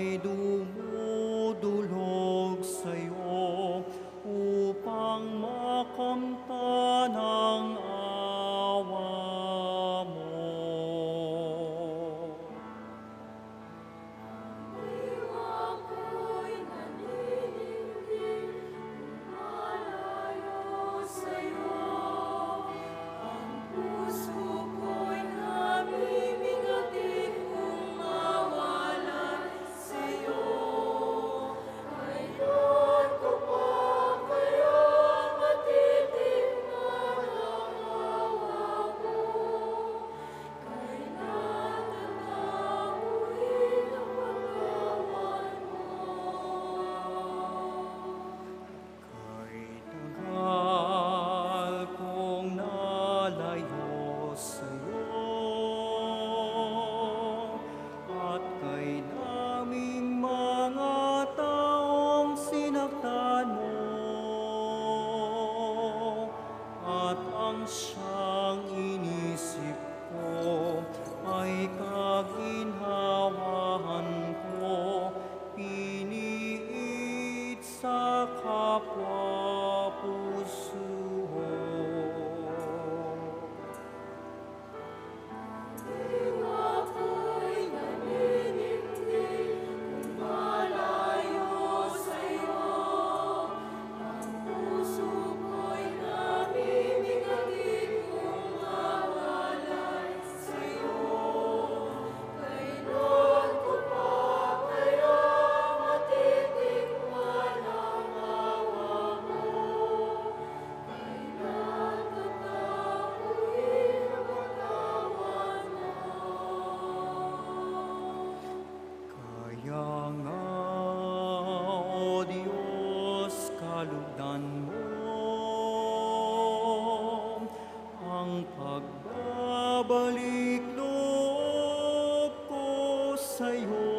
ay dumudulog sa'yo upang makamtan ang awa mo. Ako'y naniningning, lumalayo sa'yo. Ang puso ko'y namimigati kung mawala sa'yo. Kailan ko pa kaya matitikman ang awa mo? Kailan tatamuhin ang pagkawan Kay tagal kong nalayo sa'yo, at kay daming mga taong sinaktan mo, at ang siyang inisip ko ay kaginhawahan ko, piniit sa kapwa puso. Ako'y naniningning, lumalayo sa'yo. Ang puso ko'y namimigati kung mawala sa'yo. Kailan ko pa kaya matitikman ang awa mo? Kailan tatamuhin ang pagkawan mo? Kaya nga, O Diyos, kalugdan mo ang pagbabalik loob ko sa'yo.